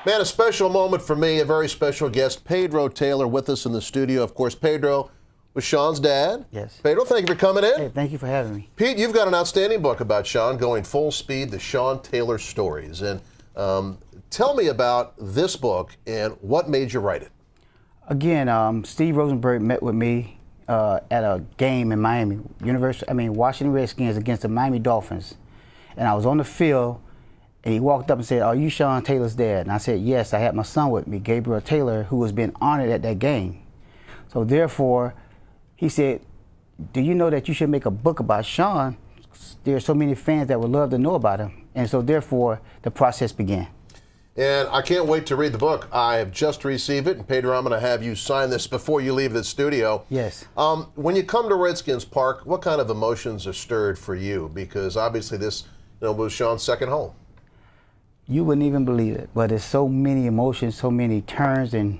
Man, a special moment for me, a very special guest, Pedro Taylor, with us in the studio. Of course, Pedro was Sean's dad. Yes. Pedro, thank you for coming in. Hey, thank you for having me. Pete, you've got an outstanding book about Sean, Going Full Speed, the Sean Taylor Stories. And tell me about this book and what made you write it. Again, Steve Rosenberg met with me at a game in Miami, Washington Redskins against the Miami Dolphins. And I was on the field, and he walked up and said, "Are you Sean Taylor's dad?" And I said, "Yes, I had my son with me, Gabriel Taylor, who was being honored at that game." So therefore, he said, "Do you know that you should make a book about Sean? There are so many fans that would love to know about him." And so therefore, the process began. And I can't wait to read the book. I have just received it, and Pedro, I'm going to have you sign this before you leave the studio. Yes. When you come to Redskins Park, what kind of emotions are stirred for you? Because obviously this was Sean's second home. You wouldn't even believe it, but there's so many emotions, so many turns, and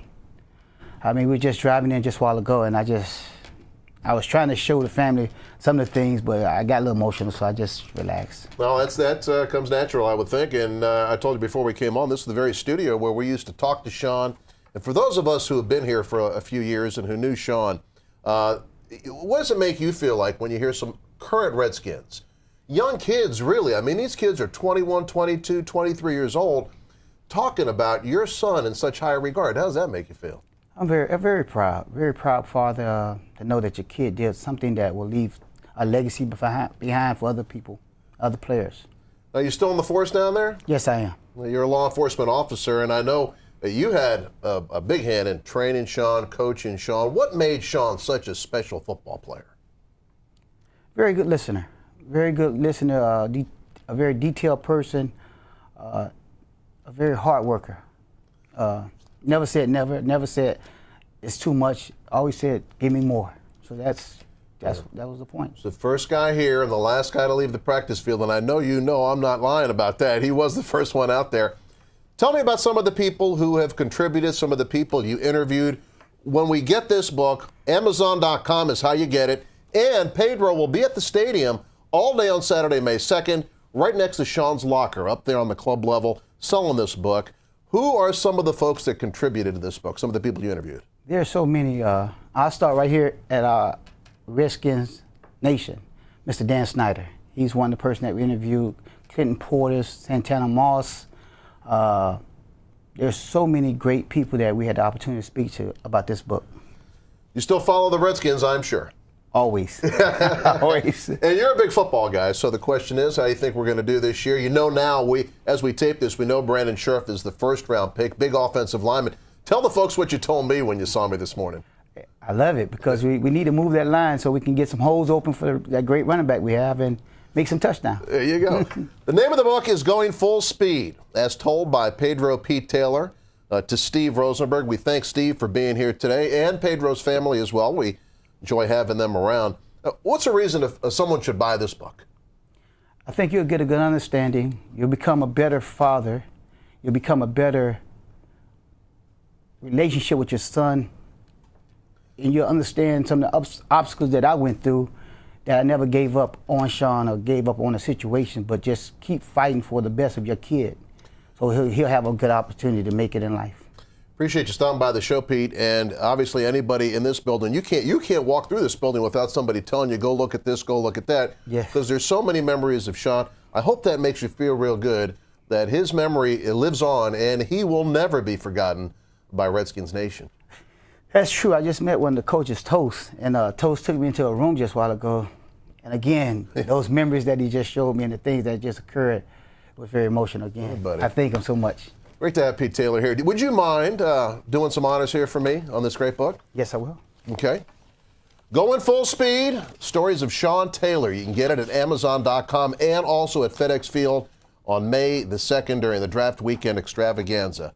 we were just driving in just a while ago, and I was trying to show the family some of the things, but I got a little emotional, so I just relaxed. Well, that comes natural, I would think, and I told you before we came on, this is the very studio where we used to talk to Sean, and for those of us who have been here for a few years and who knew Sean, what does it make you feel like when you hear some current Redskins? Young kids, really. These kids are 21, 22, 23 years old, talking about your son in such high regard. How does that make you feel? I'm very proud father to know that your kid did something that will leave a legacy behind for other people, other players. Are you still in the force down there? Yes, I am. Well, you're a law enforcement officer, and I know that you had a big hand in training Sean, coaching Sean. What made Sean such a special football player? Very good listener. Very good listener, a very detailed person, a very hard worker. Never said never, never said it's too much, always said give me more. So that was the point. He's the first guy here and the last guy to leave the practice field, and I know I'm not lying about that. He was the first one out there. Tell me about some of the people who have contributed, some of the people you interviewed. When we get this book, Amazon.com is how you get it, and Pedro will be at the stadium all day on Saturday, May 2nd, right next to Sean's locker, up there on the club level, selling this book. Who are some of the folks that contributed to this book, some of the people you interviewed? There are so many. I'll start right here at Redskins Nation, Mr. Dan Snyder. He's one of the person that we interviewed, Clinton Portis, Santana Moss. There's so many great people that we had the opportunity to speak to about this book. You still follow the Redskins, I'm sure. Always. Always. And you're a big football guy, so the question is, how do you think we're going to do this year? Now, as we tape this, we know Brandon Scherff is the first-round pick, big offensive lineman. Tell the folks what you told me when you saw me this morning. I love it because we need to move that line so we can get some holes open for that great running back we have and make some touchdowns. There you go. The name of the book is Going Full Speed, as told by Pedro P. Taylor to Steve Rosenberg. We thank Steve for being here today, and Pedro's family as well. We enjoy having them around. What's the reason if someone should buy this book? I think you'll get a good understanding. You'll become a better father. You'll become a better relationship with your son. And you'll understand some of the obstacles that I went through, that I never gave up on Sean or gave up on a situation, but just keep fighting for the best of your kid. So he'll have a good opportunity to make it in life. Appreciate you stopping by the show, Pete. And obviously, anybody in this building, you can't walk through this building without somebody telling you, go look at this, go look at that. Yes. Because there's so many memories of Sean. I hope that makes you feel real good, that his memory lives on, and he will never be forgotten by Redskins Nation. That's true. I just met one of the coaches, Toast, and Toast took me into a room just a while ago. And again, those memories that he just showed me and the things that just occurred was very emotional again. Buddy. I thank him so much. Great to have Pete Taylor here. Would you mind doing some honors here for me on this great book? Yes, I will. Okay. Going Full Speed, Stories of Sean Taylor. You can get it at Amazon.com and also at FedEx Field on May the 2nd during the draft weekend extravaganza.